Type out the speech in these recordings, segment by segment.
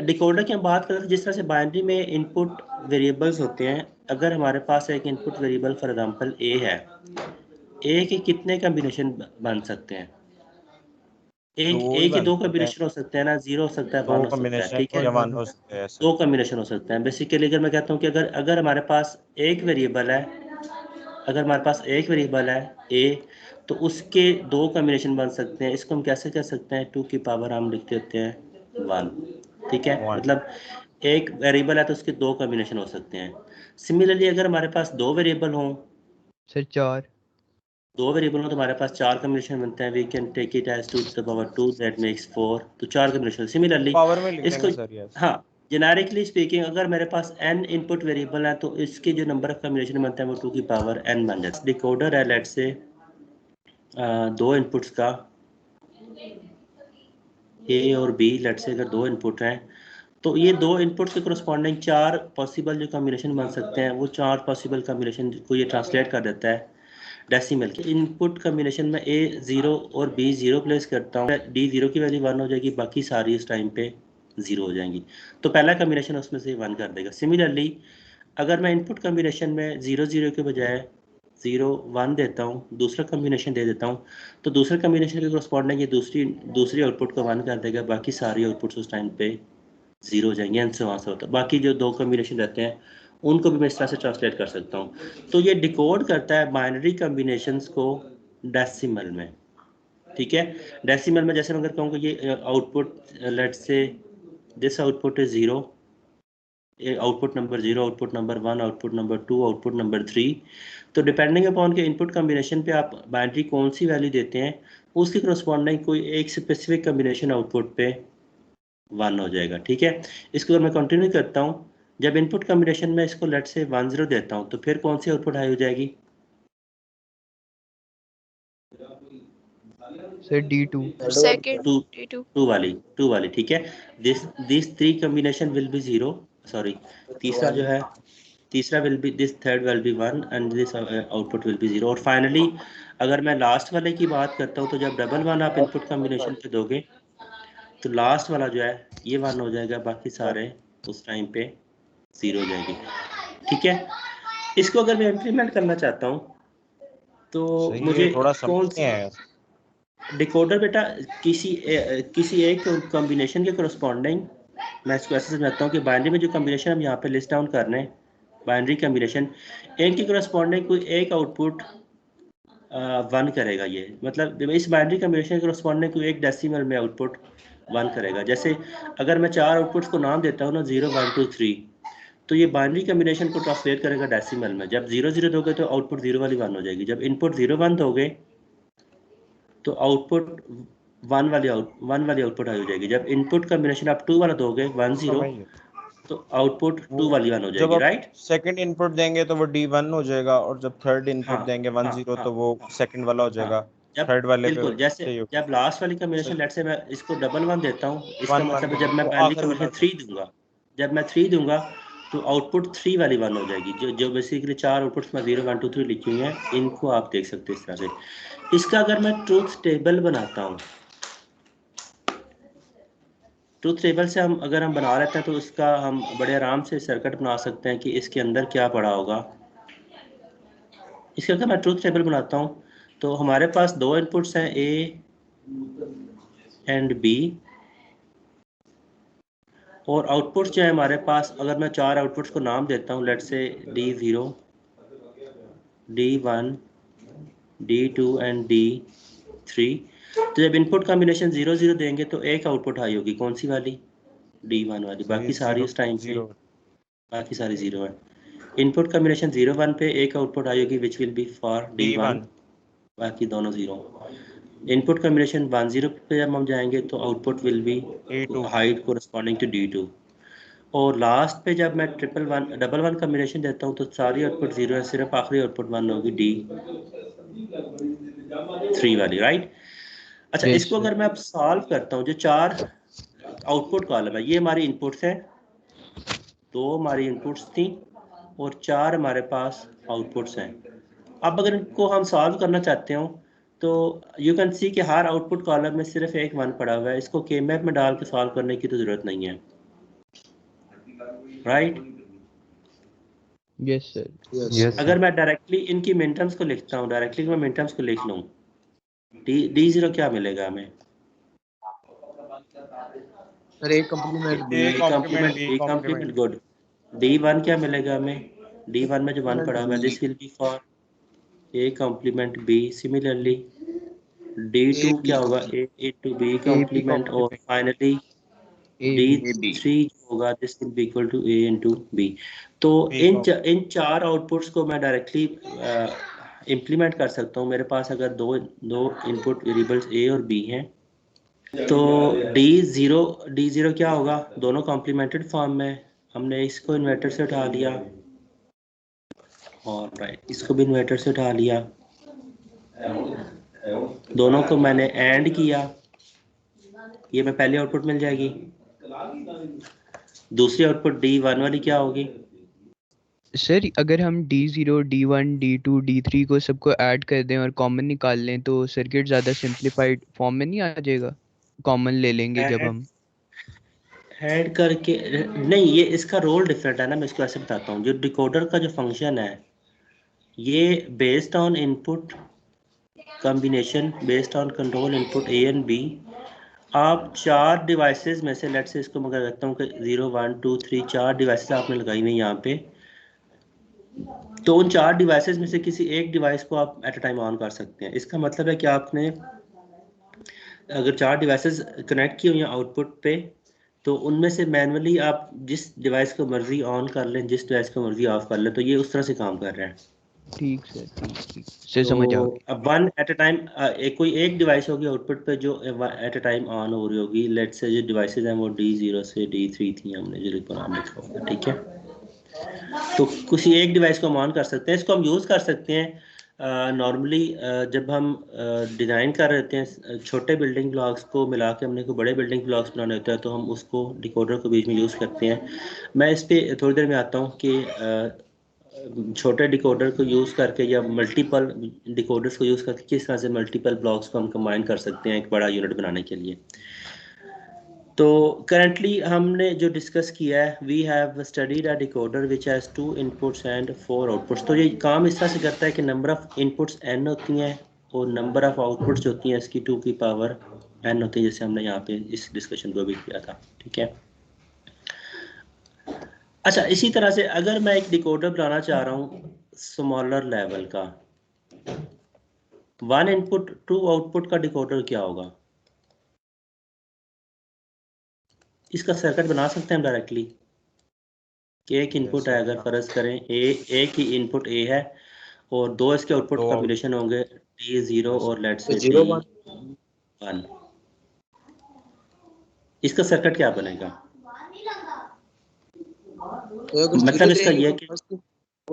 Decoder की हम बात करें तो जिस तरह से बाइनरी में इनपुट वेरिएबल्स होते हैं, अगर हमारे पास एक इनपुट वेरिएबल फॉर एग्जांपल ए है, ए के कितने कॉम्बिनेशन बन सकते हैं? तो एक वो ए ही के बन दो सकते हैं, कॉम्बिनेशन हो सकते हैं ना, 0 हो सकता है, 1 दो हो सकता है, कॉम्बिनेशन ठीक है? या वन हो सकते हैं ऐसे। दो कॉम्बिनेशन हो सकते हैं। बेसिकली अगर मैं कहता हूँ कि अगर अगर हमारे पास एक वेरिएबल है, अगर हमारे पास एक वेरिएबल है ए, तो उसके दो कॉम्बिनेशन बन सकते हैं। इसको हम कैसे कह सकते हैं? 2 की पावर हम लिख देते हैं 1, ठीक है? वन। मतलब एक वेरिएबल है तो उसके दो कॉम्बिनेशन हो सकते हैं। सिमिलरली अगर हमारे पास दो वेरिएबल हों, सर 4। दो वेरिएबल हो तो हमारे पास चार कॉम्बिनेशन बनते हैं। We can take it as 2 to the power 2 that makes 4, तो चार कॉम्बिनेशन। सिमिलरली पावर में लिख इसको, देंगे सर, यस। हाँ, जेनेरिकली स्पीकिंग अगर मेरे पास n इनपुट वेरिएबल है तो इसके जो नंबर ऑफ कॉम्बिनेशन बनते हैं वो 2 की पावर n बन जाता है। डिकोडर है लेट्स से दो इनपुट्स का a और b, लेट्स से अगर दो इनपुट हैं तो ये दो इनपुट के करस्पॉन्डिंग चार पॉसिबल जो कॉम्बिनेशन बन सकते हैं, वो चार पॉसिबल कॉम्बिनेशन को ये ट्रांसलेट कर देता है डेसिमल के। इनपुट कॉम्बिनेशन में ए 0 और बी 0 प्लेस करता हूँ, डी 0 की वैल्यू 1 हो जाएगी, बाकी सारी इस टाइम पे 0 हो जाएंगी। तो पहला कॉम्बिनेशन उसमें से 1 कर देगा। सिमिलरली अगर मैं इनपुट कॉम्बिनेशन में 0 0 के बजाय 0 1 देता हूँ, दूसरा कॉम्बिनेशन दे देता हूँ, तो दूसरे कॉम्बिनेशन के करस्पॉन्डिंग ये दूसरी आउटपुट को 1 कर देगा, बाकी सारी आउटपुट्स उस टाइम पे 0 हो जाएंगे। एंड से वहाँ से होता है। बाकी जो दो कॉम्बिनेशन रहते हैं उनको भी मैं इस तरह से ट्रांसलेट कर सकता हूँ। तो ये डिकोड करता है बाइनरी कॉम्बिनेशंस को डेसिमल में, ठीक है? डेसिमल में जैसे मैं अगर कहूँ कि ये output let's say this output is 0, output number 0, output number 1, output number 2, output number 3, तो डिपेंडिंग अपॉन के इनपुट कॉम्बिनेशन पे आप बाइनरी कौन सी वैल्यू देते हैं, उसके करस्पॉन्डिंग कोई एक स्पेसिफिक कॉम्बिनेशन आउटपुट पे 1 हो जाएगा, ठीक है? इसको अगर मैं कंटिन्यू करता हूँ, जब इनपुट कॉम्बिनेशन में इसको लेट से 1 0 देता हूँ तो फिर कौन सी आउटपुट हाई हो जाएगी? Sir D2। Second to, D2। To वाली, ठीक है? This three combination will be 0, sorry, तीसरा जो है, तीसरा will be, this third will be 1 and this output will B 0। और फाइनली अगर मैं लास्ट वाले की बात करता हूँ तो जब डबल 1 आप इनपुट कॉम्बिनेशन पे दोगे तो लास्ट वाला जो है ये 1 हो जाएगा, बाकी सारे उस टाइम पे 0 हो जाएगी, ठीक है? इसको अगर मैं इम्प्लीमेंट करना चाहता हूँ तो सही है, मुझे थोड़ा समझ कौन नहीं आया। डिकोडर बेटा किसी एक कॉम्बिनेशन के करस्पॉन्डिंग, मैं इसको ऐसे समझाता हूँ कि बाइनरी में जो कॉम्बिनेशन हम यहाँ पे लिस्ट डाउन कर रहे हैं, बाइनरी कॉम्बिनेशन, एक के करस्पॉन्डिंग कोई एक आउटपुट 1 करेगा। ये मतलब इस बाइनरी कॉम्बिनेशन के करस्पॉन्डिंग कोई एक डेसिमल में आउटपुट 1 करेगा। जैसे अगर मैं चार आउटपुट्स को नाम देता हूँ ना, 0 1 2 3, तो ये बाइनरी कॉम्बिनेशन को ट्रांसलेट करेगा डेसिमल में। जब 0 0 दोगे तो आउटपुट 0 वाली 1 हो जाएगी। जब इनपुट 0 1 दोगे तो आउटपुट 1 वाली आउटपुट हो जाएगी। जब इनपुट कॉम्बिनेशन आप 2 वाला दोगे 1 0, समझ गए। तो आउटपुट वो 2 वाली 1 हो जब जाएगी, आप राइट? सेकंड इनपुट देंगे तो वो D1 हो जाएगा, और जब थर्ड इनपुट हाँ देंगे 1 हाँ 0 हाँ तो वो हाँ सेकंड वाला हो हाँ। जाएगा, जब थर्ड वाले पे बिल्कुल जैसे सही होगा। जब लास्ट वाली कॉम्बिनेशन सही, लेट से मैं इसको डबल 1 देता हूँ, इसका 1 1 मतलब है देंगे जब मैं तो बाइनरी आखिर वाला कॉम्बिनेशन 3 दूंगा, जब मैं 3 दूंगा तो आउटपुट 3 वाली 1 हो जाएगी। जो जो बेसिकली चार आउटपुट्स मैं 0 1 2 3 लिखी हुई हैं, इनको आप देख सकते हैं इस तरह से। इसका अगर मैं ट्रूथ टेबल बनाता हूँ, ट्रूथ टेबल से हम अगर हम बना लेते हैं तो इसका हम बड़े आराम से सर्किट बना सकते हैं कि इसके अंदर क्या पड़ा होगा। इसके अगर मैं ट्रूथ टेबल बनाता हूँ तो हमारे पास दो इनपुट्स हैं, ए एंड बी, और आउटपुट्स जो है हमारे पास, अगर मैं चार आउटपुट्स को नाम देता हूँ, let's say D0, D1, D2 and D3, तो जब इनपुट कॉम्बिनेशन 0 0 देंगे तो एक आउटपुट हाई होगी, कौन सी वाली? D1 वाली। सही, बाकी सारी 0 उस टाइम पे 0। बाकी सारी 0 है। इनपुट कॉम्बिनेशन 0 1 पे एक आउटपुट आई होगी which will be for D1, D1 बाकी दोनों 0। इनपुट कॉम्बिनेशन 1 0 पे जब हम जाएंगे तो output will be D2 high corresponding to D2। और लास्ट पे जब मैं डबल वन कॉम्बिनेशन देता हूँ तो सारी आउटपुट 0 है, सिर्फ आखिरी आउटपुट 1 होगी, D3 वाली, राइट? अच्छा, यस इसको सर। अगर मैं अब सॉल्व करता हूँ, जो चार आउटपुट कॉलम है ये हमारी इनपुट्स हैं, दो हमारी इनपुट्स थी और चार हमारे पास आउटपुट्स हैं। अब अगर इनको हम सॉल्व करना चाहते हो तो यू कैन सी कि हर आउटपुट कॉलम में सिर्फ एक 1 पड़ा हुआ है। इसको के मैप में डाल के सॉल्व करने की तो ज़रूरत नहीं है। राइट। Yes sir. यस अगर मैं डायरेक्टली इनकी मिनटर्म्स को लिखता हूँ, डायरेक्टली मैं मिनटर्म्स को लिख लूँ, डी जीरो क्या मिलेगा हमें? Sir A complement B. A complement B B complement complement, good. D one क्या मिलेगा हमें? डी वन में जो वन पड़ा हुआ है, this will be for A complement B. Similarly D two क्या होगा? ए इंटू बी कॉम्प्लीमेंट, और finally A D B. Three होगा, this will be equal to A into B. तो बी इन चार आउटपुट्स को मैं डायरेक्टली इम्प्लीमेंट कर सकता हूँ। मेरे पास अगर दो दो इनपुट वेरिएबल्स ए और बी हैं, तो डी जीरो क्या होगा? दोनों कॉम्प्लीमेंटेड फॉर्म में, हमने इसको इन्वर्टर से उठा लिया और राइट इसको भी इन्वर्टर से उठा लिया, दोनों को मैंने एंड किया, ये मैं पहली आउटपुट मिल जाएगी। दूसरी आउटपुट डी वन वाली क्या होगी? सर अगर हम D0 D1 D2 D3 को सबको ऐड कर दें और कॉमन निकाल लें तो सर्किट ज़्यादा सिंप्लीफाइड फॉर्म में नहीं आ जाएगा? कॉमन ले लेंगे जब हम। ऐड करके नहीं, ये इसका रोल डिफरेंट है ना। मैं इसको ऐसे बताता हूँ, जो डिकोडर का जो फंक्शन है, ये based on input combination, based on control input A and B, आप चार डिवाइसेस में से, लेट से इसको मैं कहता हूँ कि 0 1 2 3 चार डिवाइसेस आपने लगाई हुई यहाँ पे, तो उन चार डिवाइसेस में से किसी एक डिवाइस को आप एट अ टाइम ऑन कर सकते हैं। इसका मतलब है कि आपने अगर चार डिवाइसेस कनेक्ट की हुई हैं आउटपुट पे, तो उनमें से मैनुअली आप जिस डिवाइस को मर्जी ऑन कर लें, जिस डिवाइस को मर्जी ऑफ कर लें, तो ये उस तरह से काम कर रहे हैं। ठीक सर, ठीक सर, तो समझ आ गई। अब वन एट अ टाइम कोई एक डिवाइस होगी आउटपुट पे जो एट अ टाइम ऑन हो रही होगी। लेट से जो डिवाइसेस हैं वो D0 से D3 थी, हमने जो नाम लिखा होगा, ठीक है। तो किसी एक डिवाइस को हम ऑन कर सकते हैं। इसको हम यूज़ कर सकते हैं नॉर्मली जब हम डिज़ाइन कर रहे हैं छोटे बिल्डिंग ब्लॉक्स को मिला के हमने कोई बड़े बिल्डिंग ब्लॉक्स बनाने होते हैं, तो हम उसको डिकोडर को बीच में यूज़ करते हैं। मैं इस पर थोड़ी देर में आता हूँ कि छोटे डिकोडर को यूज़ करके या मल्टीपल डिकोडर्स को यूज़ करके किस तरह से मल्टीपल ब्लॉक्स को हम कंबाइन कर सकते हैं एक बड़ा यूनिट बनाने के लिए। तो करंटली हमने जो डिस्कस किया है, we have studied a decoder which has 2 inputs and 4 outputs. तो ये काम इस तरह से करता है कि नंबर ऑफ इनपुट्स n होती हैं और नंबर ऑफ आउटपुट्स जो होती हैं इसकी 2 की पावर n होती है, जैसे हमने यहाँ पे इस डिस्कशन को भी किया था, ठीक है। अच्छा, इसी तरह से अगर मैं एक डिकोडर बनाना चाह रहा हूँ स्मॉलर लेवल का, 1 इनपुट 2 आउटपुट का डिकोडर क्या होगा? इसका सर्किट बना सकते हैं हम डायरेक्टली कि एक इनपुट है, अगर फर्ज करें एक ही इनपुट ए है और दो इसके आउटपुट तो कॉम्बिनेशन होंगे D0 और लेट से D1, इसका सर्किट क्या बनेगा? मतलब इसका ये है कि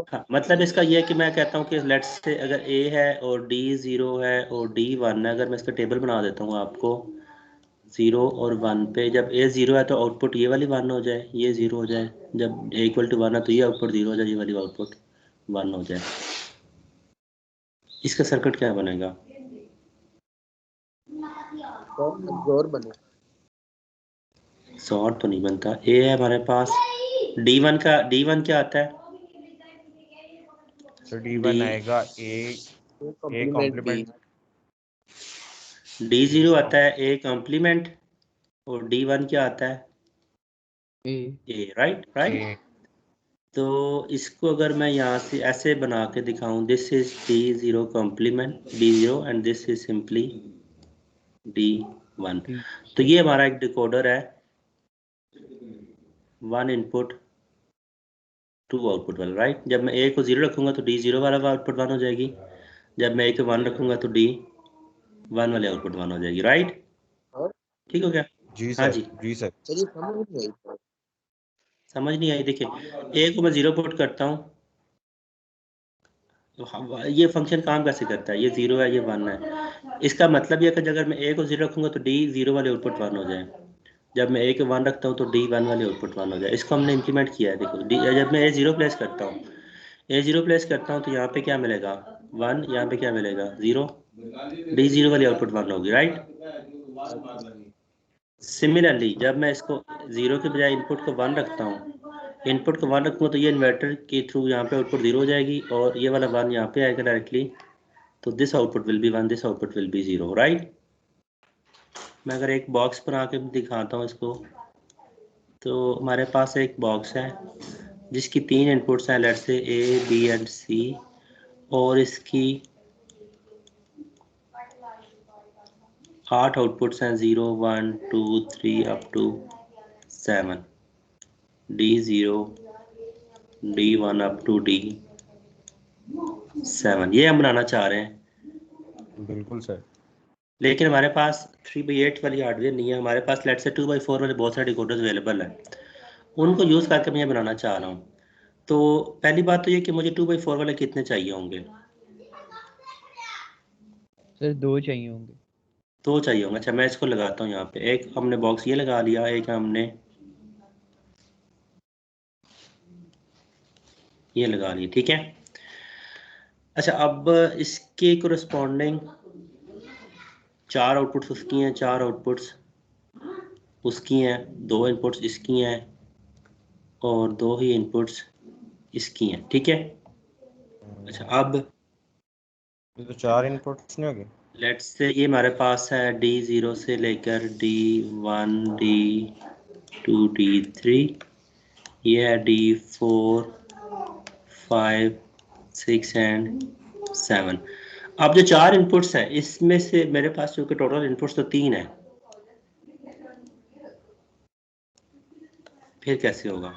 हाँ, मतलब इसका ये है कि मैं कहता हूँ कि लेट्स से अगर ए है और D0 है और D1 है, अगर मैं इसका टेबल बना देता हूँ आपको 0 और 1 पे, जब ए 0 है तो आउटपुट ये वाली 1 हो जाए, ये 0 हो जाए। जब ए इक्वल टू 1 है तो ये आउटपुट 0 हो जाए, ये वाली आउटपुट 1 हो जाए। इसका सर्किट क्या बनेगा? सॉर्ट तो नहीं बनता। ए है हमारे पास, D1 क्या आता है? तो D1 आएगा ए कॉम्प्लीमेंट D0 आता है ए कॉम्प्लीमेंट और D1 क्या आता है? ए, राइट। ए। तो इसको अगर मैं यहाँ से ऐसे बना के दिखाऊं, this is D0 complement D0 and this is simply D1। तो ये हमारा एक डिकोडर है, 1 इनपुट 2 आउटपुट वाला, राइट। जब मैं ए को 0 रखूंगा तो D0 वाला आउटपुट 1 हो जाएगी, जब मैं ए को 1 रखूंगा तो D1 वाले आउटपुट 1 हो जाएगी, राइट। ठीक हो गया? जी हाँ सर, जी, जी सर। समझ नहीं आई? देखिए, ए को मैं 0 पुट करता हूँ तो ये फंक्शन काम कैसे करता है? ये 0 है, ये 1 है। इसका मतलब ये है कि अगर मैं ए को 0 रखूंगा तो D0 वाले आउटपुट 1 हो जाए, जब मैं ए को 1 रखता हूँ तो D1 वाले आउटपुट 1 हो जाए। इसको हमने इंप्लीमेंट किया है। देखो जब मैं A0 प्लेस करता हूँ, A0 प्लेस करता हूँ तो यहाँ पे क्या मिलेगा? 1। यहाँ पे क्या मिलेगा? 0। D0 वाली आउटपुट 1 होगी, राइट। सिमिलरली जब मैं इसको 0 के बजाय इनपुट को 1 रखता हूँ इनपुट को 1 रखूँगा तो ये इन्वर्टर के थ्रू यहाँ पे आउटपुट 0 हो जाएगी और ये वाला 1 यहाँ पे आएगा डायरेक्टली, तो this output will B 1, this output will B 0, right. मैं अगर एक बॉक्स बना के दिखाता हूँ इसको, तो हमारे पास एक बॉक्स है जिसकी 3 इनपुट्स हैं, let's say A B and सी, और इसकी 8 आउटपुट्स हैं, 0 1 2 3 up to 7, D0 D1 up to D7, ये हम बनाना चाह रहे हैं। बिल्कुल सर। लेकिन हमारे पास 3/8 वाली हार्डवेयर नहीं है, हमारे पास लेट से 2/4 वाले बहुत सारे डिकोडर्स अवेलेबल हैं, उनको यूज़ करके मैं ये बनाना चाह रहा हूँ। तो पहली बात तो ये कि मुझे 2/4 वाले कितने चाहिए होंगे? सर 2 चाहिए होंगे। 2 चाहिए होंगे। अच्छा मैं इसको लगाता हूँ यहाँ पे, एक हमने बॉक्स ये लगा लिया, एक हमने ये लगा लिया, ठीक है। अच्छा अब इसके कोरस्पॉन्डिंग 4 आउटपुट्स उसकी हैं, 4 आउटपुट्स उसकी हैं, 2 इनपुट्स इसकी हैं और 2 ही इनपुट्स इसकी हैं, ठीक है। अच्छा अब ये तो 4 इनपुट्स नहीं होगी। लेट्स से ये हमारे पास है D0 से लेकर D1 D2 D3, ये है D4 5 6 एंड 7। अब जो 4 इनपुट्स हैं इसमें से मेरे पास चूंकि टोटल इनपुट्स तो 3 है, फिर कैसे होगा?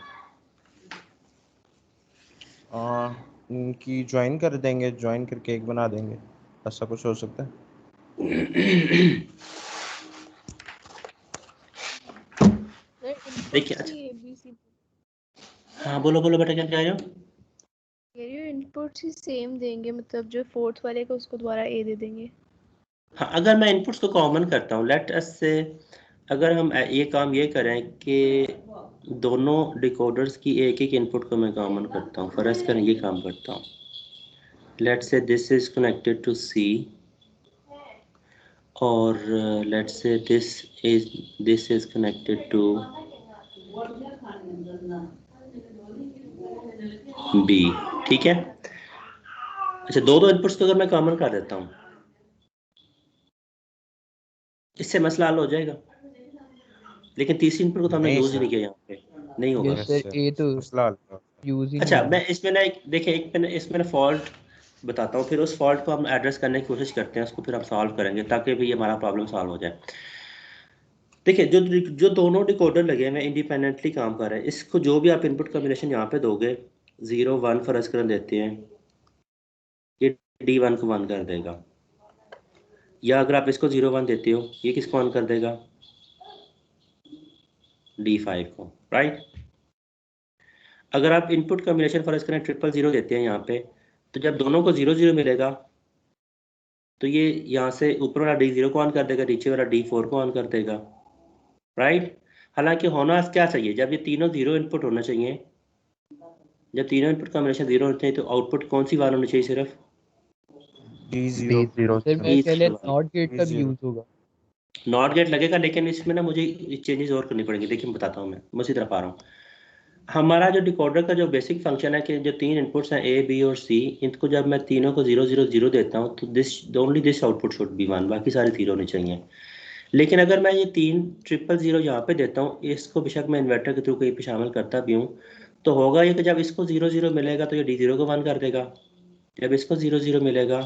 इनकी ज्वाइन कर देंगे, ज्वाइन करके एक बना देंगे, ऐसा कुछ हो सकता है। देखिए अच्छा, हाँ बोलो बोलो बेटा, क्या कह रहे हो? इनपुट्स ही सेम देंगे, मतलब जो 4th वाले का उसको दोबारा ए दे देंगे। हाँ अगर मैं इनपुट्स को कॉमन करता हूँ, लेट अस से अगर हम ये काम ये करें कि दोनों डिकोडर्स की एक एक इनपुट को मैं कॉमन करता हूँ, फर्ज करें ये काम करता हूँ, let say this is connected to C और let say this is connected to B, ठीक है। अच्छा दो इनपुट्स को अगर मैं कॉमन कर देता हूँ, इससे मसला हल हो जाएगा, लेकिन तीसरी इनपुट को तो हमने यूज ही नहीं किया यहाँ पे, नहीं होगा। यस सर, ये तो यूज ही नहीं अच्छा होगा। मैं इसमें ना एक देखिए, एक मैंने इसमें ना फॉल्ट बताता हूँ, फिर उस फॉल्ट को हम एड्रेस करने की कोशिश करते हैं, उसको फिर हम सॉल्व करेंगे ताकि भी हमारा प्रॉब्लम सॉल्व हो जाए। देखिए जो दोनों डिकोडर लगे हैं इंडिपेंडेंटली काम कर रहे हैं, इसको जो भी आप इनपुट कॉम्बिनेशन यहाँ पे दोगे, 0 1 फर्ज कर देते हैं, ये D1 को 1 कर देगा, या अगर आप इसको 0 1 देते हो, ये किसको 1 कर देगा? D5 को, राइट। अगर आप इनपुट कॉम्बिनेशन फर्ज करें 000 देते हैं यहाँ पे, तो जब दोनों को 0 0 मिलेगा तो ये यहाँ से ऊपर वाला D0 को ऑन कर देगा, नीचे वाला D4 को ऑन कर देगा, राइट। हालांकि होना क्या चाहिए, जब ये तीनों 0 इनपुट होना चाहिए, जब तीनों इनपुट कॉम्बिनेशन 0 होना चाहिए, तो आउटपुट कौन सी वाल होनी चाहिए? सिर्फ D0 सर मैं पहले नॉट गेट का भी यूज होगा। नॉट गेट लगेगा, लेकिन इसमें ना मुझे चेंजेस और करनी पड़ेंगी। देखिए मैं बताता हूँ, मैं उसी तरफ आ रहा हूँ। हमारा जो डिकोडर का जो बेसिक फंक्शन है कि जो 3 इनपुट्स हैं ए बी और सी, इनको जब मैं तीनों को 0 0 0 देता हूँ तो only this output should be 1, बाकी सारे 0 होने चाहिए। लेकिन अगर मैं ये 3 000 यहाँ पे देता हूँ, इसको बेशक मैं इन्वर्टर के थ्रू कहीं पे शामिल करता भी हूँ, तो होगा ये कि जब इसको 0 0 मिलेगा तो ये D0 को 1 कर देगा, जब इसको 0 0 मिलेगा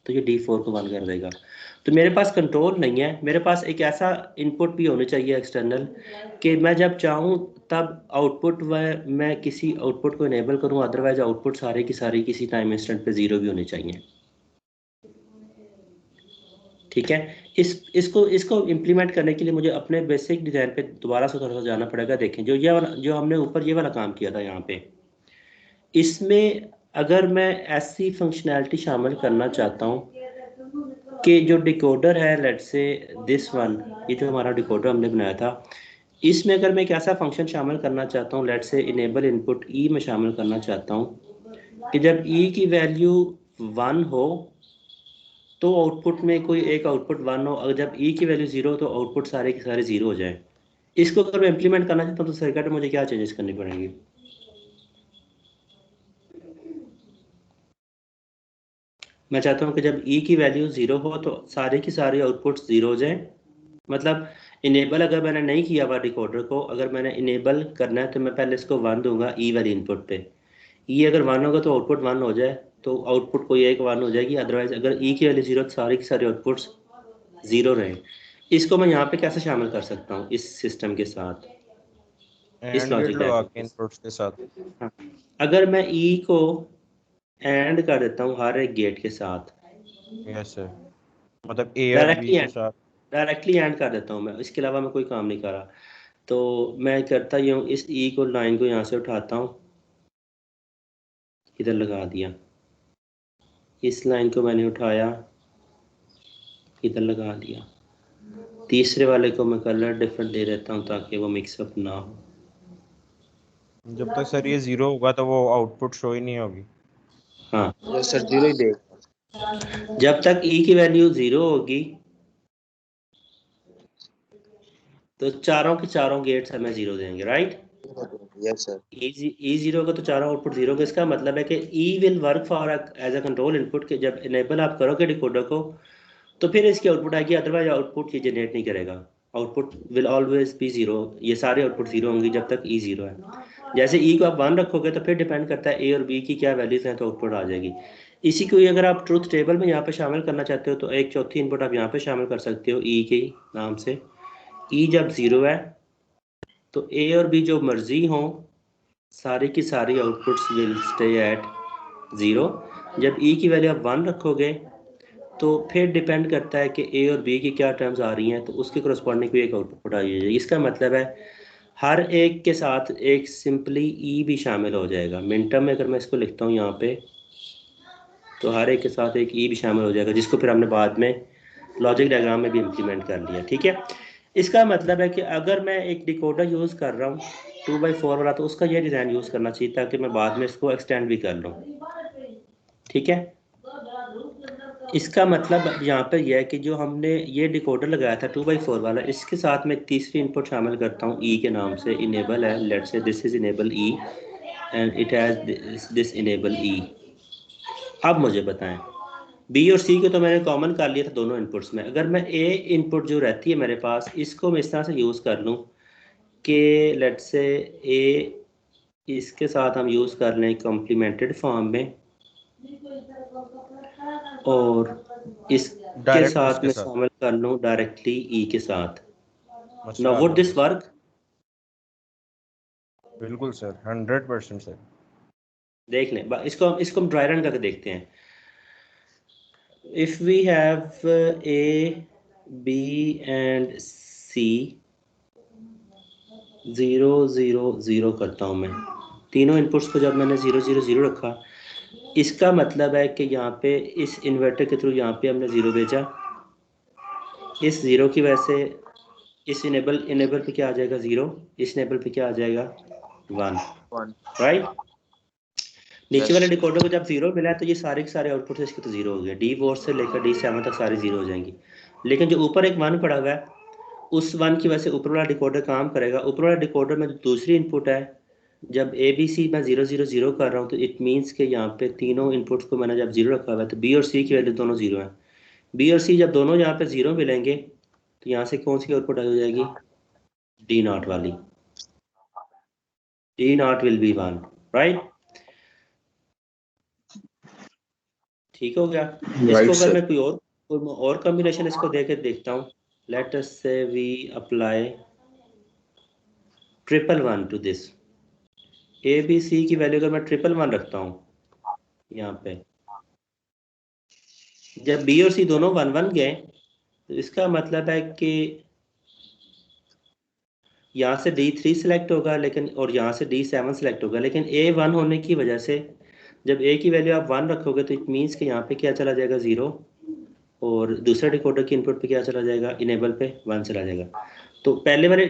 तो ये D4 को 1 कर देगा। तो मेरे पास कंट्रोल नहीं है, मेरे पास एक ऐसा इनपुट भी होना चाहिए एक्सटर्नल कि मैं जब चाहूँ तब आउटपुट व मैं किसी आउटपुट को इनेबल करूँ, अदरवाइज आउटपुट सारे की सारी किसी टाइम इंस्टेंट पे 0 भी होने चाहिए, ठीक है। इसको इम्प्लीमेंट करने के लिए मुझे अपने बेसिक डिज़ाइन पे दोबारा से थोड़ा सा जाना पड़ेगा। देखें जो हमने ऊपर ये वाला काम किया था यहाँ पे, इसमें अगर मैं ऐसी फंक्शनैलिटी शामिल करना चाहता हूँ कि जो डिकोडर है, लेट्स से दिस वन, ये जो हमारा डिकोडर हमने बनाया था, इसमें अगर मैं एक ऐसा फंक्शन शामिल करना चाहता हूँ, लेट्स से इनेबल इनपुट ई में शामिल करना चाहता हूँ कि जब ई की वैल्यू 1 हो तो आउटपुट में कोई एक आउटपुट 1 हो, अगर जब ई की वैल्यू 0 हो तो आउटपुट सारे के सारे 0 हो जाए। इसको अगर मैं इम्प्लीमेंट करना चाहता हूँ तो सर्किट में मुझे क्या चेंजेस करनी पड़ेंगी? मैं चाहता हूँ कि जब ई की वैल्यू 0 हो तो सारे की सारी आउटपुट 0 हो जाए। मतलब इनेबल अगर मैंने नहीं किया हुआ डिकोडर को, अगर मैंने इनेबल करना है तो मैं पहले इसको 1 दूंगा ई वाली इनपुट पे। ई अगर 1 होगा तो आउटपुट 1 हो जाए, तो आउटपुट कोई एक 1 हो जाएगी। अदरवाइज अगर ई की वैल्यू 0 तो सारी की सारी आउटपुट्स 0 रहे। इसको मैं यहाँ पे कैसे शामिल कर सकता हूँ इस सिस्टम के साथ, इस एंड गेट लॉजिक लगा डायग्राम के के इनपुट्स के साथ। साथ। हाँ, अगर मैं ई को एंड कर देता हूँ हर एक गेट के साथ, यस सर, मतलब ए और बी के साथ। डायरेक्टली एंड कर देता हूँ मैं, इसके अलावा मैं कोई काम नहीं कर रहा। तो मैं करता ही हूँ, इस ई को लाइन को यहाँ से उठाता हूँ, इधर लगा दिया। इस लाइन को मैंने उठाया, इधर लगा दिया। तीसरे वाले को मैं कलर डिफरेंट दे देता हूँ ताकि वो मिक्सअप ना हो। जब तक सर ये 0 होगा तो वो आउटपुट शो ही नहीं होगी। हाँ, यस सर, 0 ही देगा। जब तक ई की वैल्यू 0 होगी तो चारों के चारों गेट्स हमें 0 देंगे, राइट। Yes sir. ई 0 का तो चारों आउटपुट 0 का, इसका मतलब है कि E will work for as a control input के। जब इनेबल आप करोगे डिकोडर को तो फिर इसकी आउटपुट आएगी, अदरवाइज आउटपुट ये जनरेट नहीं करेगा। आउटपुट विल ऑलवेज बी 0, ये सारे आउटपुट 0 होंगे जब तक ई 0 है। जैसे ई को आप 1 रखोगे तो फिर डिपेंड करता है ए और बी की क्या वैल्यूज हैं, तो आउटपुट आ जाएगी। इसी को ही अगर आप ट्रूथ टेबल में यहाँ पे शामिल करना चाहते हो तो एक चौथी इनपुट आप यहाँ पे शामिल कर सकते हो ई के नाम से। ई जब 0 है तो ए और बी जो मर्जी हों, सारी की सारी आउटपुट्स विल स्टे एट 0। जब ई की वैल्यू आप 1 रखोगे तो फिर डिपेंड करता है कि ए और बी की क्या टर्म्स आ रही हैं, तो उसके करस्पॉन्डिंग कोई एक आउटपुट आ जाएगी। इसका मतलब है हर एक के साथ एक सिंपली ई भी शामिल हो जाएगा। मिनटम में अगर मैं इसको लिखता हूँ यहाँ पे, तो हर एक के साथ एक ई भी शामिल हो जाएगा, जिसको फिर हमने बाद में लॉजिक डायग्राम में भी इम्प्लीमेंट कर लिया। ठीक है, इसका मतलब है कि अगर मैं एक डिकोडर यूज़ कर रहा हूँ 2x4 वाला, तो उसका ये डिज़ाइन यूज़ करना चाहिए ताकि मैं बाद में इसको एक्सटेंड भी कर लूँ। ठीक है, इसका मतलब यहाँ पर यह है कि जो हमने ये डिकोडर लगाया था 2x4 वाला, इसके साथ मैं तीसरी इनपुट शामिल करता हूँ ई के नाम से। इनेबल है, let's say this is enable E and it has this enable E. अब मुझे बताएं, बी और सी को तो मैंने कॉमन कर लिया था दोनों इनपुट्स में। अगर मैं ए इनपुट जो रहती है मेरे पास, इसको मैं इस तरह से यूज़ कर लूँ कि लेट्स से ए इसके साथ हम यूज़ कर लें कॉम्प्लीमेंटेड फॉर्म में, और इसके डायरेक्ट साथ उसके मैं साथ। शामिल कर लूँ डायरेक्टली ई के साथ। नाउ मसला वुड हल हो दिस गया। वर्क? बिल्कुल सर, 100% सर। देख लें, इसको इसको हम ड्राई रन करके देखते हैं। If we have A B and C, 0 0 0 करता हूँ मैं। तीनों इनपुट्स को जब मैंने 0 0 0 रखा, इसका मतलब है कि यहाँ पे इस इन्वर्टर के थ्रू यहाँ पे हमने 0 भेजा। इस 0 की वजह से इस इनेबल पे क्या आ जाएगा 0, इस इनेबल पे क्या आ जाएगा 1, 1। राइट। नीचे वाले यस। डिकोडर को जब 0 मिला है तो ये सारे के सारे आउटपुट इसके तो 0 हो गए। D4 से लेकर D7 तक सारी 0 हो जाएंगी। लेकिन जो ऊपर एक 1 पड़ा हुआ है, उस 1 की वजह से ऊपर वाला डिकोडर काम करेगा। ऊपर वाला डिकोडर में जो दूसरी इनपुट है, जब ABC मैं 0 0 0 कर रहा हूँ तो इट मीन्स कि यहाँ पे तीनों इनपुट्स को मैंने जब 0 रखा हुआ है तो B और C की वैल्यू दोनों 0 हैं। B और C जब दोनों यहाँ पे 0 मिलेंगे तो यहाँ से कौन सी आउटपुट हो जाएगी? D0 वाली। D0 will be 1, right. ठीक हो गया। इसको राइट अगर सर। मैं कोई और कॉम्बिनेशन इसको देके देखता हूँ, let us say we apply 111 to this. ABC की वैल्यू अगर मैं 111 रखता हूँ यहाँ पे, जब B और C दोनों 1 1 गए तो इसका मतलब है कि यहाँ से D3 सिलेक्ट होगा, लेकिन और यहाँ से D7 सिलेक्ट होगा। लेकिन A 1 होने की वजह से जब A की वैल्यू आप 1 रखोगे तो इट मीन्स कि यहाँ पे क्या चला जाएगा 0, और दूसरे डिकोडर की इनपुट पे क्या चला जाएगा? इनेबल पे 1 चला जाएगा। तो पहले वाले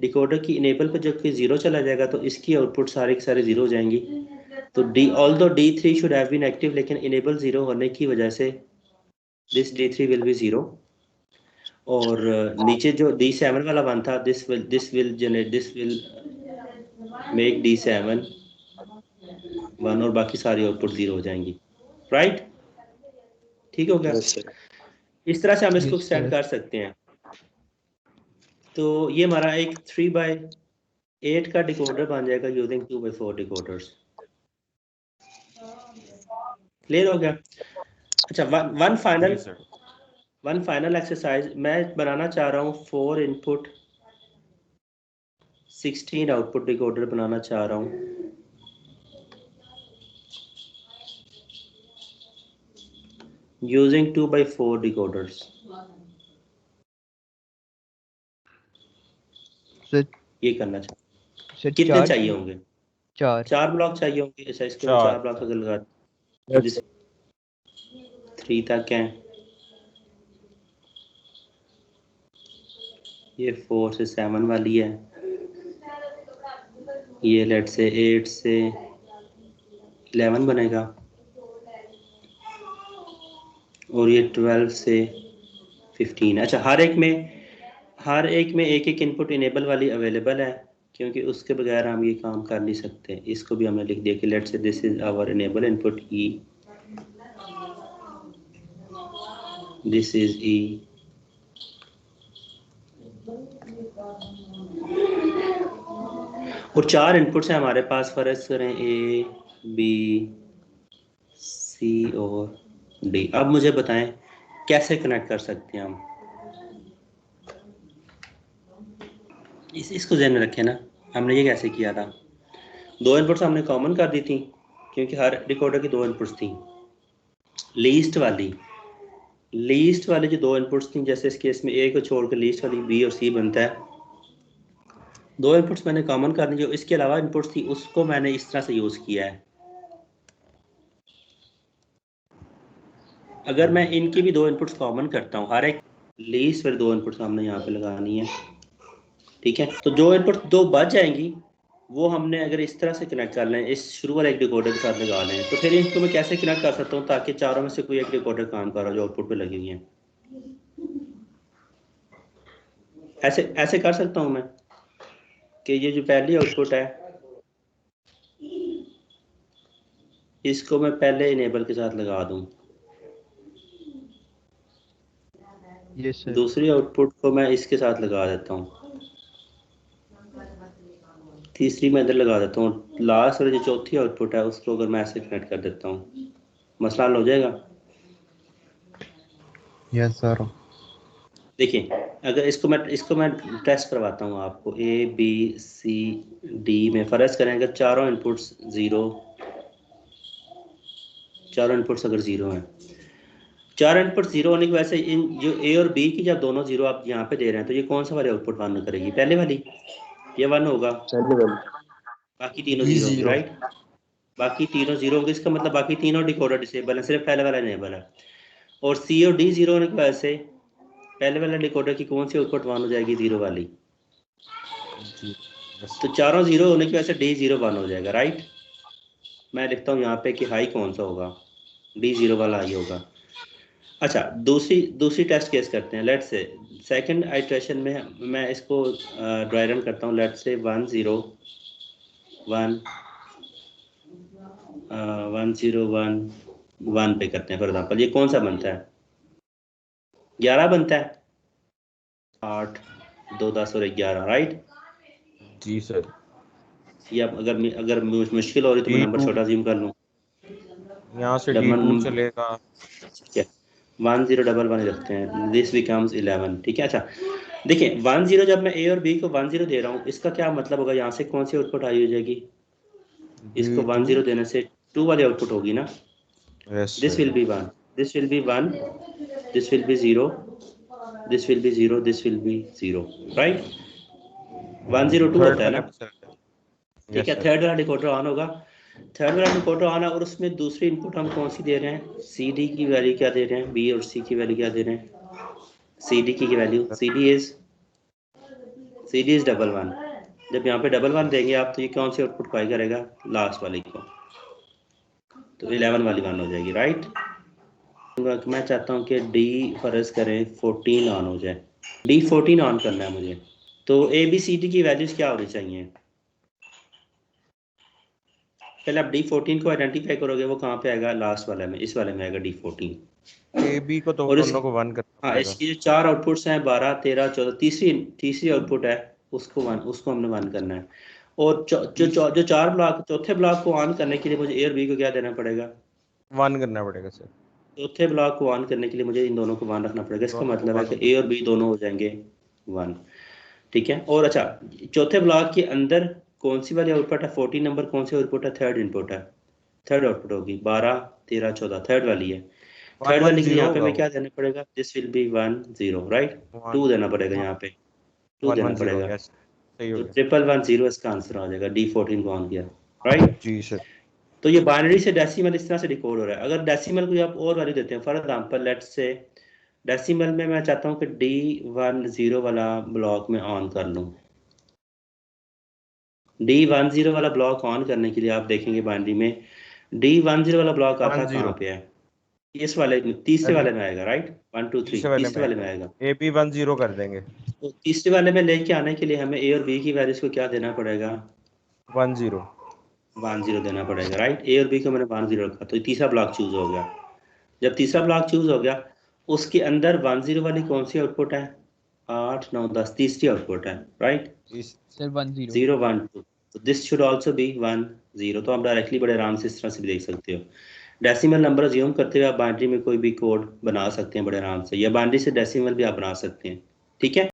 डिकोडर की इनेबल पे जब कोई 0 चला जाएगा तो इसकी आउटपुट सारे के सारे 0 हो जाएंगी। तो although D3 should have been active, लेकिन इनेबल 0 होने की वजह से दिस D3 विल बी 0। और नीचे जो D7 वाला 1 था, दिस विल मेक D7 1, और बाकी सारी आउटपुट 0 हो जाएंगी, राइट। ठीक हो गया? Yes sir. इस तरह से हम इसको Yes, एक्सटेंड sir. कर सकते हैं। तो ये हमारा एक 3/8 का डिकोडर बन जाएगा यूजिंग 2/4 डिकोडर्स। क्लियर हो गया? अच्छा, वन फाइनल एक्सरसाइज मैं बनाना चाह रहा हूँ 4 इनपुट 16 आउटपुट डिकोडर बनाना चाह रहा हूँ। Using 2/4 decoders. सर ये करना चाहिए। सर कितने 4 चाहिए होंगे? 4 4 ब्लॉक चाहिए होंगे। अच्छा, इसको मैं 4 ब्लॉक अगर लगा 3 तक हैं, ये 4 से 7 वाली है, ये लेट से 8 से 11 बनेगा, और ये 12 से 15। अच्छा, हर एक में एक एक इनपुट इनेबल वाली अवेलेबल है, क्योंकि उसके बगैर हम ये काम कर नहीं सकते। इसको भी हमने लिख दिया कि let say this is our enable input E, this is E, और 4 इनपुट्स हैं हमारे पास। फर्ज करें ए, बी, सी और डी। अब मुझे बताएं कैसे कनेक्ट कर सकते हैं हम। इसको ध्यान में रखें ना, हमने ये कैसे किया था। 2 इनपुट्स हमने कॉमन कर दी थी, क्योंकि हर डिकोडर की 2 इनपुट्स थी। लीस्ट वाली जो 2 इनपुट्स थी, जैसे इस केस में ए को छोड़ कर लीस्ट वाली बी और सी बनता है। 2 इनपुट्स मैंने कॉमन कर दी। जो इसके अलावा इनपुट्स थी उसको मैंने इस तरह से यूज किया है। अगर मैं इनकी भी 2 इनपुट्स कॉमन करता हूँ, हर एक लीस्ट वाली 2 इनपुट्स हमने यहाँ पे लगानी है, ठीक है। तो जो इनपुट 2 बच जाएंगी वो हमने अगर इस तरह से कनेक्ट कर लें, इस शुरू वाले एक डिकोडर के साथ लगा लें, तो फिर इनको मैं कैसे कनेक्ट कर सकता हूँ ताकि चारों में से कोई एक डिकोडर काम कर रहा हो जो आउटपुट पे लगी हुई है। ऐसे कर सकता हूँ मैं कि ये जो पहली आउटपुट है इसको मैं पहले इनेबल के साथ लगा दूं, Yes, sir. दूसरी आउटपुट को मैं इसके साथ लगा देता हूँ, तीसरी मैं इधर लगा देता हूँ, लास्ट वाली जो चौथी आउटपुट है उसको अगर मैं ऐसे कनेक्ट कर देता हूँ, मसला हल हो जाएगा। Yes sir. देखिए, अगर इसको मैं टेस्ट करवाता हूँ आपको। ए बी सी डी में फर्ज करें अगर चारों इनपुट्स अगर ज़ीरो हैं, 4 इनपुट 0 होने की वजह से इन जो ए और बी की जब दोनों 0 आप यहाँ पे दे रहे हैं, तो ये कौन सा वाली आउटपुट 1 करेगी? पहले वाली, ये 1 होगा, बाकी तीनों 0 होंगे, राइट। बाकी तीनों 0 होंगे, इसका मतलब बाकी तीनों डिकोडर डिसेबल है, सिर्फ पहले वाला इनेबल है। और सी और डी 0 होने की वजह से पहले वाला डिकोडर की कौन सी आउटपुट 1 हो जाएगी? 0 वाली। तो चारों 0 होने की वजह से डी 0 1 हो जाएगा, राइट। मैं लिखता हूँ यहाँ पे कि हाई कौन सा होगा? डी 0 वाला हाई होगा। अच्छा, दूसरी टेस्ट केस करते हैं। लेट से सेकंड आइटरेशन में मैं इसको ड्राई रन करता हूँ। लेट से 1 0 1 1 0 1 1 पे करते हैं फॉर एग्जांपल। ये कौन सा बनता है? 11 बनता है। 8 2 10 और 11, राइट जी सर। या अगर मुश्किल हो रही तो मैं नंबर छोटा ज़ूम कर लूँ। यहाँ से D2 चलेगा। ठीक है, 1 0 1 1 रखते हैं, दिस बिकम्स 11, ठीक है। अच्छा देखिए, 1 0 जब मैं ए और बी को 1 0 दे रहा हूँ, इसका क्या मतलब होगा? यहाँ से कौन सी आउटपुट आई हो जाएगी? इसको 1 0 देने से 2 वाली आउटपुट होगी ना। This will B 1, this will B 1, this will B 0, this will B 0, this will B 0, right. 1 0 2 होता है ना, ठीक है। थर्ड वाला डिकोडर ऑन होगा, थर्ड वाला डिकोडर ऑन है, और उसमें दूसरी इनपुट हम कौन सी दे रहे हैं? सी डी की वैल्यू क्या दे रहे हैं? बी और सी की वैल्यू क्या दे रहे हैं? सी डी की value, C D is double 1। जब यहाँ पे डबल 1 देंगे आप, तो ये कौन सी आउटपुट पाई करेगा? लास्ट वाली को, तो 11 वाली 1 हो जाएगी, राइट। मैं चाहता हूँ कि डी फर्ज करें 14 ऑन हो जाए। डी 14 ऑन करना है मुझे, तो ए बी सी डी की वैल्यूज क्या होनी चाहिए? पहले आप D14 को आइडेंटिफाई करोगे, वो कहाँ पे आएगा? लास्ट वाले में, इस वाले में आएगा D14। ए बी को तो और इस- दोनों को 1 करना हाँ, पड़ेगा। इसकी जो 4 आउटपुट्स हैं 12 13 14, तीसरी आउटपुट है उसको हमने 1 करना है। और जो 4 ब्लॉक, चौथे ब्लॉक को ऑन करने के लिए मुझे ए और बी को क्या देना पड़ेगा? 1 करना पड़ेगा सर। चौथे ब्लॉक को ऑन करने के लिए मुझे इन दोनों को 1 रखना पड़ेगा। इसका दोनों को मतलब है 1 कि ए और बी दोनों हो जाएंगे 1। ठीक है। और अच्छा, चौथे ब्लॉक के अंदर कौन सी वाली आउटपुट है? 14 नंबर कौन सी आउटपुट है? थर्ड इनपुट है, थर्ड आउटपुट होगी 12 13 14, थर्ड वाली है। 1 थर्ड 1 वाली के लिए 0 यहाँ पे होगा मैं क्या देना पड़ेगा? This will B 1 0, right? 2 देना पड़ेगा यहाँ पे, 2 1 देना 1 0 पड़ेगा। यस सही हो तो गया। 1 1 0 इसका आंसर आ जाएगा। D14 को ऑन किया, राइट? जी सर। तो ये बाइनरी से डेसिमल इस तरह से डिकोड हो रहा है। अगर डेसिमल को आप और वैल्यू देते हैं, for example let's say decimal में मैं चाहता हूँ कि D10 वाला ब्लॉक में ऑन कर लूँ। D10 वाला ब्लॉक ऑन करने के लिए आप देखेंगे बाइनरी में D10 वाला ब्लॉक आता 1 0 कहाँ पे है? इस वाले तीसरे वाले में आएगा, राइट? 1 2 3 तीसरे वाले में आएगा। ए बी 1 0 कर देंगे। तो तीसरे वाले में लेके आने के लिए हमें ए और बी की वैल्यूज को क्या देना पड़ेगा? 1 0 1 0 देना पड़ेगा, राइट? ए और बी को मैंने 1 0 रखा, तो तीसरा ब्लॉक चूज हो गया। जब तीसरा ब्लॉक चूज हो गया, उसके अंदर 1 0 वाली कौन सी आउटपुट है? 8 9 10, तीसरी आउटपुट है, राइट? सर 1 0 0 1 2, तो दिस शुड आल्सो बी 1 0। तो आप डायरेक्टली बड़े आराम से इस तरह से भी देख सकते हो। डेसिमल नंबर अज्यूम करते हुए आप बाइनरी में कोई भी कोड बना सकते हैं बड़े आराम से, या बाइनरी से डेसिमल भी आप बना सकते हैं। ठीक है।